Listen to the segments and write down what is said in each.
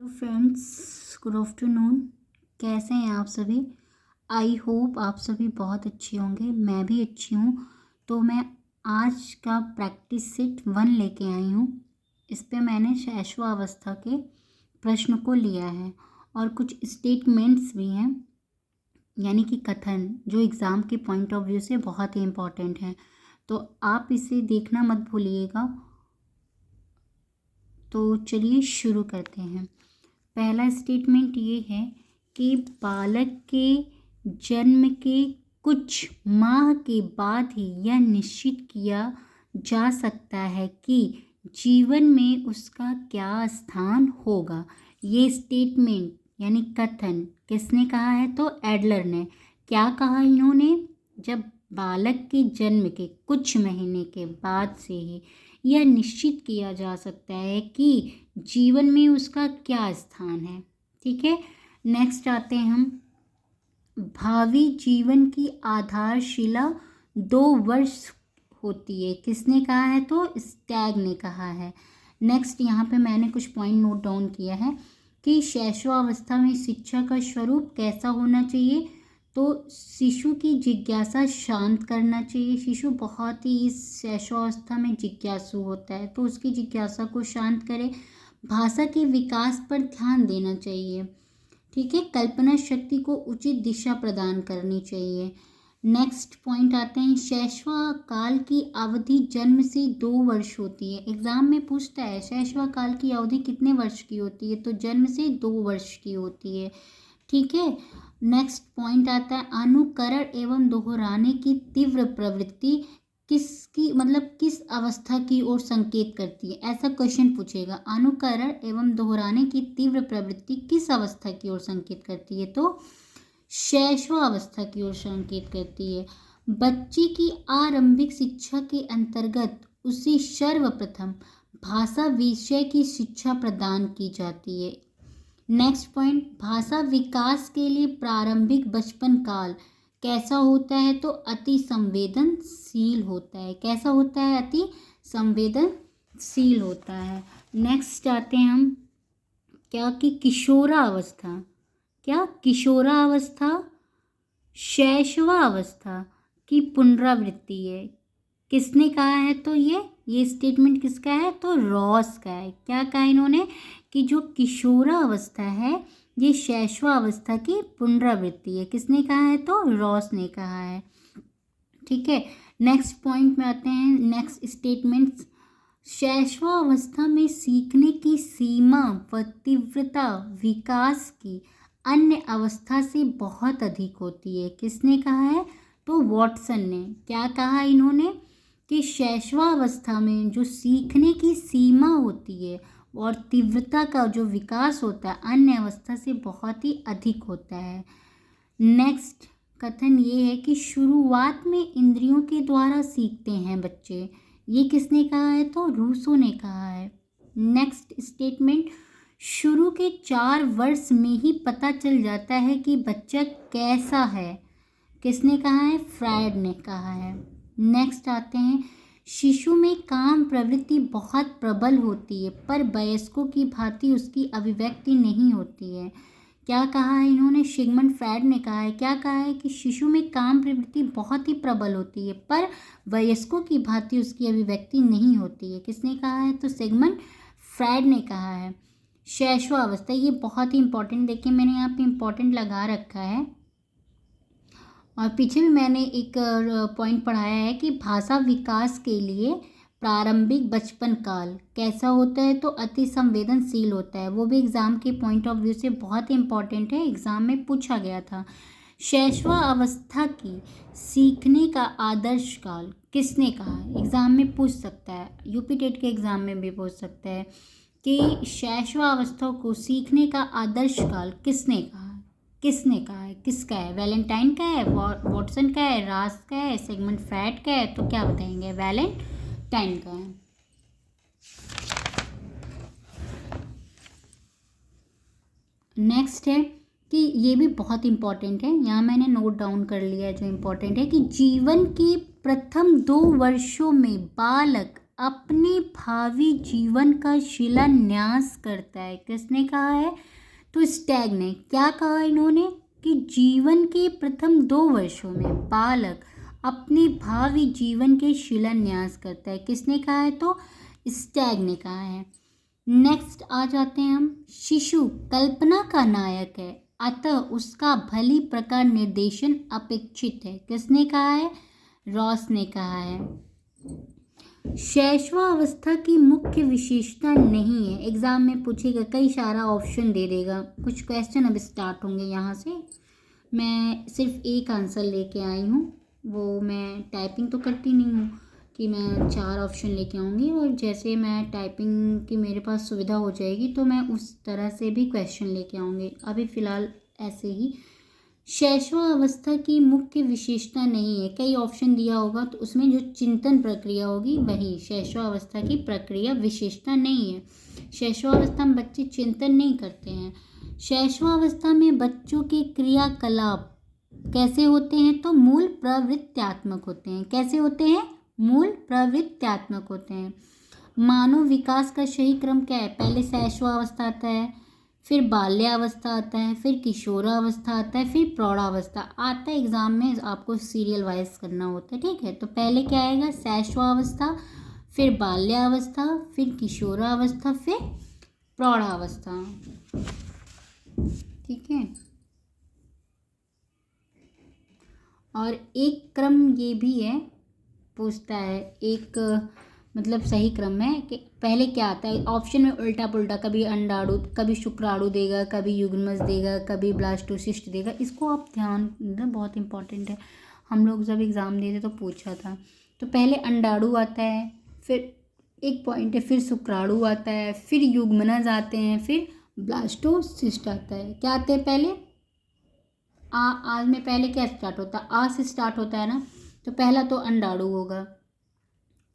तो friends, good afternoon. कैसे हैं आप सभी? आई होप आप सभी बहुत अच्छे होंगे। मैं भी अच्छी हूँ। तो मैं आज का प्रैक्टिस सेट 1 लेके आई हूँ। इस पे मैंने शैशवावस्था के प्रश्न को लिया है और कुछ स्टेटमेंट्स भी हैं, यानी कि कथन, जो एग्ज़ाम के पॉइंट ऑफ व्यू से बहुत ही इम्पोर्टेंट हैं। तो आप इसे देखना मत भूलिएगा। तो चलिए शुरू करते हैं। पहला स्टेटमेंट ये है कि बालक के जन्म के कुछ माह के बाद ही यह निश्चित किया जा सकता है कि जीवन में उसका क्या स्थान होगा। ये स्टेटमेंट यानी कथन किसने कहा है? तो एडलर ने। क्या कहा इन्होंने? जब बालक के जन्म के कुछ महीने के बाद से ही यह निश्चित किया जा सकता है कि जीवन में उसका क्या स्थान है। ठीक है, नेक्स्ट आते हैं हम। भावी जीवन की आधारशिला 2 वर्ष होती है। किसने कहा है? तो स्टैग ने कहा है। नेक्स्ट यहाँ पे मैंने कुछ पॉइंट नोट डाउन किया है कि शैशवावस्था में शिक्षा का स्वरूप कैसा होना चाहिए। तो शिशु की जिज्ञासा शांत करना चाहिए। शिशु बहुत ही इस शैशवावस्था में जिज्ञासु होता है, तो उसकी जिज्ञासा को शांत करे। भाषा के विकास पर ध्यान देना चाहिए। ठीक है, कल्पना शक्ति को उचित दिशा प्रदान करनी चाहिए। नेक्स्ट पॉइंट आते हैं। शैशवा काल की अवधि जन्म से 2 वर्ष होती है। एग्जाम में पूछता है शैशवा काल की अवधि कितने वर्ष की होती है? तो जन्म से 2 वर्ष की होती है। ठीक है, नेक्स्ट पॉइंट आता है। अनुकरण एवं दोहराने की तीव्र प्रवृत्ति किसकी किस अवस्था की ओर संकेत करती है? ऐसा क्वेश्चन पूछेगा। अनुकरण एवं दोहराने की तीव्र प्रवृत्ति किस अवस्था की ओर संकेत करती है? तो शैशवावस्था की ओर संकेत करती है। बच्चे की आरंभिक शिक्षा के अंतर्गत उसे सर्वप्रथम भाषा विषय की शिक्षा प्रदान की जाती है। Next point. भाषा विकास के लिए प्रारंभिक बचपन काल कैसा होता है? तो अति संवेदनशील होता है। कैसा होता है? अति संवेदनशील होता है। नेक्स्ट आते हैं हम क्या कि किशोरावस्था। क्या? किशोरावस्था शैशवावस्था की पुनरावृत्ति है। किसने कहा है? तो ये स्टेटमेंट किसका है? तो रॉस का है। क्या कहा इन्होंने? कि जो किशोरावस्था है ये शैशवावस्था की पुनरावृत्ति है। किसने कहा है? तो रॉस ने कहा है। ठीक है, नेक्स्ट पॉइंट में आते हैं। Next statement. शैशवावस्था में सीखने की सीमा व तीव्रता विकास की अन्य अवस्था से बहुत अधिक होती है। किसने कहा है? तो वॉटसन ने। क्या कहा इन्होंने? कि शैशवावस्था में जो सीखने की सीमा होती है और तीव्रता का जो विकास होता है अन्य अवस्था से बहुत ही अधिक होता है। नेक्स्ट कथन ये है कि शुरुआत में इंद्रियों के द्वारा सीखते हैं बच्चे। ये किसने कहा है? तो रूसो ने कहा है। Next statement. शुरू के 4 वर्ष में ही पता चल जाता है कि बच्चा कैसा है। किसने कहा है? फ्रायड ने कहा है। नेक्स्ट आते हैं। शिशु में काम प्रवृत्ति बहुत प्रबल होती है पर वयस्कों की भांति उसकी अभिव्यक्ति नहीं होती है। क्या कहा है इन्होंने? सिगमंड फ्रायड ने कहा है। क्या कहा है? कि शिशु में काम प्रवृत्ति बहुत ही प्रबल होती है पर वयस्कों की भांति उसकी अभिव्यक्ति नहीं होती है। किसने कहा है? तो सिगमंड फ्रायड ने कहा है। शैशवावस्था, ये बहुत ही इंपॉर्टेंट, देखिए मैंने यहाँ पे इंपॉर्टेंट लगा रखा है और पीछे भी मैंने एक पॉइंट पढ़ाया है कि भाषा विकास के लिए प्रारंभिक बचपन काल कैसा होता है? तो अति संवेदनशील होता है। वो भी एग्ज़ाम के पॉइंट ऑफ व्यू से बहुत ही इंपॉर्टेंट है, एग्ज़ाम में पूछा गया था। शैशवा अवस्था की सीखने का आदर्श काल किसने कहा? एग्ज़ाम में पूछ सकता है, यूपी टेट के एग्ज़ाम में भी पूछ सकता है कि शैशवा अवस्था को सीखने का आदर्श काल किसने कहा? किसने कहा है? किसका है? वैलेंटाइन का है, वॉटसन का है, रास का है, सिगमंड फ्रायड का है? तो क्या बताएंगे? वैलेंटाइन का है। नेक्स्ट है कि ये भी बहुत इंपॉर्टेंट है, यहाँ मैंने नोट डाउन कर लिया है जो इंपॉर्टेंट है, कि जीवन के प्रथम 2 वर्षों में बालक अपने भावी जीवन का शिलान्यास करता है। किसने कहा है? तो स्टैग ने क्या कहा इन्होंने कि जीवन के प्रथम 2 वर्षों में बालक अपने भावी जीवन के शिलान्यास करता है। किसने कहा है? तो स्टैग ने कहा है। नेक्स्ट आ जाते हैं हम। शिशु कल्पना का नायक है, अतः उसका भली प्रकार निर्देशन अपेक्षित है। किसने कहा है? रॉस ने कहा है। शैशवावस्था की मुख्य विशेषता नहीं है। एग्जाम में पूछेगा, कई सारा ऑप्शन दे देगा। कुछ क्वेश्चन अब स्टार्ट होंगे यहाँ से। मैं सिर्फ एक आंसर लेके आई हूँ, वो मैं टाइपिंग तो करती नहीं हूँ कि मैं 4 ऑप्शन लेके आऊँगी, और जैसे मैं टाइपिंग की मेरे पास सुविधा हो जाएगी तो मैं उस तरह से भी क्वेश्चन लेके आऊँगी। अभी फ़िलहाल ऐसे ही। शैशवावस्था की मुख्य विशेषता नहीं है। कई ऑप्शन दिया होगा तो उसमें जो चिंतन प्रक्रिया होगी वही शैशवावस्था की प्रक्रिया विशेषता नहीं है। शैशवावस्था में बच्चे चिंतन नहीं करते हैं। शैशवावस्था में बच्चों के क्रियाकलाप कैसे होते हैं? तो मूल प्रवृत्त्यात्मक होते हैं। कैसे होते हैं? मूल प्रवृत्त्यात्मक होते हैं। मानव विकास का सही क्रम क्या है? पहले शैशवावस्था आता है, फिर बाल्यावस्था आता है, फिर किशोरावस्था आता है, फिर प्रौढ़ावस्था आता है। एग्जाम में आपको सीरियल वाइज करना होता है, ठीक है। तो पहले क्या आएगा? शैशवावस्था, फिर बाल्यावस्था, फिर किशोरावस्था, फिर प्रौढ़ावस्था, ठीक है। और एक क्रम ये भी है, पूछता है एक मतलब सही क्रम है कि पहले क्या आता है। ऑप्शन में उल्टा पुल्टा, कभी अंडाणु, कभी शुक्राणु देगा, कभी युग्मज देगा, कभी ब्लास्टोसिस्ट देगा। इसको आप ध्यान देना, बहुत इंपॉर्टेंट है। हम लोग जब एग्ज़ाम देते तो पूछा था। तो पहले अंडाणु आता है, फिर एक पॉइंट है, फिर शुक्राणु आता है, फिर युग्मनज आते हैं, फिर ब्लास्टोसिस्ट आता है। क्या आते हैं पहले? आज में पहले क्या स्टार्ट होता है? आ से स्टार्ट होता है ना। तो पहला तो अंडाणु होगा,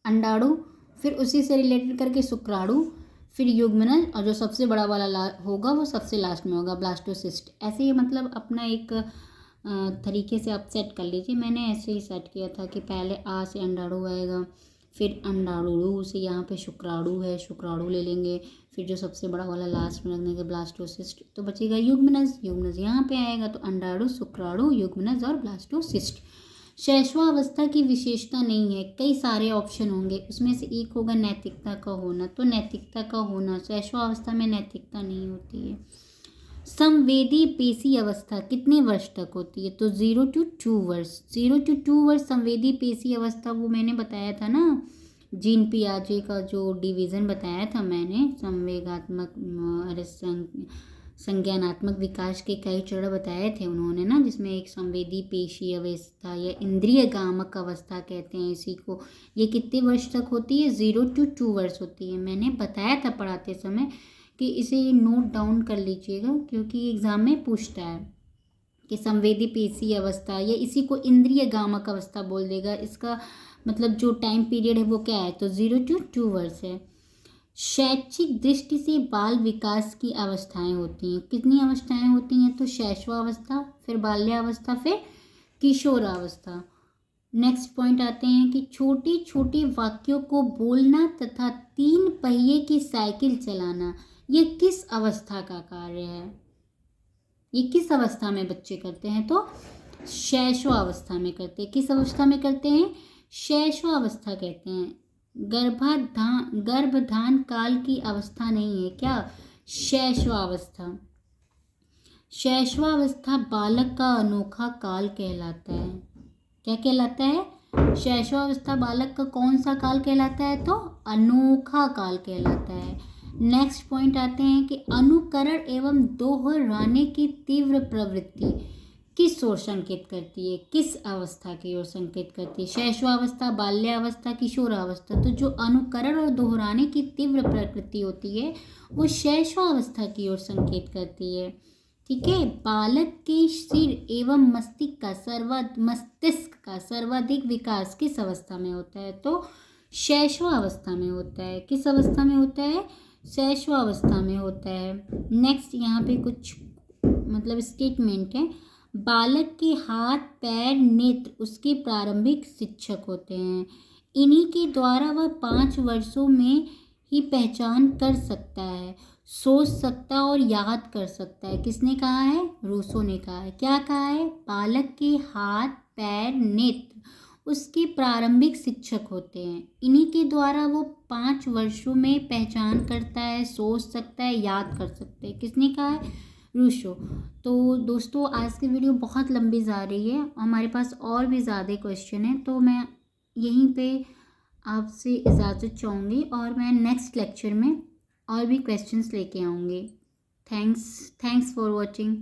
अंडाणु, फिर उसी से रिलेटेड करके शुक्राणु, फिर युग्मनज, और जो सबसे बड़ा वाला होगा वो सबसे लास्ट में होगा, ब्लास्टोसिस्ट। ऐसे ही मतलब अपना एक तरीके से आप सेट कर लीजिए। मैंने ऐसे ही सेट किया था कि पहले आ से अंडाणु आएगा, फिर अंडाणु से यहाँ पे शुक्राणु है, शुक्राणु ले लेंगे, फिर जो सबसे बड़ा वाला लास्ट में रखने के ब्लास्टोसिस्ट, तो बचेगा युग्मनज। युग्मनज यहाँ पे आएगा, तो अंडाणु, शुक्राणु, युग्मनज और ब्लास्टोसिस्ट। शैशवावस्था की विशेषता नहीं है। कई सारे ऑप्शन होंगे, उसमें से एक होगा नैतिकता का होना। तो नैतिकता का होना, शैशवावस्था में नैतिकता नहीं होती है। संवेदी पेशी अवस्था कितने वर्ष तक होती है? तो 0 to 2 वर्ष। 0 to 2 वर्ष संवेदी पेशी अवस्था, वो मैंने बताया था ना, जीन पियाजे का जो डिवीज़न बताया था मैंने, संवेगात्मक संज्ञानात्मक विकास के कई चरण बताए थे उन्होंने ना, जिसमें एक संवेदी पेशी अवस्था या इंद्रिय गामक अवस्था कहते हैं इसी को। ये कितने वर्ष तक होती है? 0 to 2 वर्ष होती है। मैंने बताया था पढ़ाते समय कि इसे नोट डाउन कर लीजिएगा, क्योंकि एग्ज़ाम में पूछता है कि संवेदी पेशी अवस्था, या इसी को इंद्रिय गामक अवस्था बोल देगा। इसका मतलब जो टाइम पीरियड है वो क्या है? तो 0 to 2 वर्ष है। शैक्षिक दृष्टि से बाल विकास की अवस्थाएं होती हैं। कितनी अवस्थाएं होती हैं? तो शैशवावस्था, फिर बाल्यावस्था, फिर किशोरावस्था। नेक्स्ट पॉइंट आते हैं कि छोटे छोटे वाक्यों को बोलना तथा 3 पहिए की साइकिल चलाना, ये किस अवस्था का कार्य है? ये किस अवस्था में बच्चे करते हैं? तो शैशवावस्था में करते हैं। किस अवस्था में करते हैं? शैशवावस्था कहते हैं। गर्भधान काल की अवस्था नहीं है। क्या? शैशवावस्था। शैशवावस्था बालक का अनोखा काल कहलाता है। क्या कहलाता है? शैशवावस्था बालक का कौन सा काल कहलाता है? तो अनोखा काल कहलाता है। नेक्स्ट पॉइंट आते हैं कि अनुकरण एवं दोहराने की तीव्र प्रवृत्ति किस ओर संकेत करती है? किस अवस्था की ओर संकेत करती है? शैशवावस्था, बाल्यावस्था, किशोरावस्था। तो जो अनुकरण और दोहराने की तीव्र प्रवृत्ति होती है वो शैशवावस्था की ओर संकेत करती है, ठीक है। बालक के सिर एवं मस्तिष्क का सर्वाधिक विकास किस अवस्था में होता है? तो शैशवावस्था में होता है। किस अवस्था में होता है? शैशवावस्था में होता है। नेक्स्ट यहाँ पे कुछ मतलब स्टेटमेंट है। बालक के हाथ, पैर, नेत्र उसके प्रारंभिक शिक्षक होते हैं। इन्हीं के द्वारा वह 5 वर्षों में ही पहचान कर सकता है, सोच सकता और याद कर सकता है। किसने कहा है? रूसो ने कहा है। क्या कहा है? बालक के हाथ, पैर, नेत्र उसके प्रारंभिक शिक्षक होते हैं। इन्हीं के द्वारा वो 5 वर्षों में पहचान करता है, सोच सकता है, याद कर सकता है। किसने कहा है? रूसो। तो दोस्तों आज की वीडियो बहुत लंबी जा रही है, हमारे पास और भी ज़्यादा क्वेश्चन हैं, तो मैं यहीं पे आपसे इजाज़त चाहूँगी और मैं नेक्स्ट लेक्चर में और भी क्वेश्चंस लेके आऊँगी। Thanks for watching.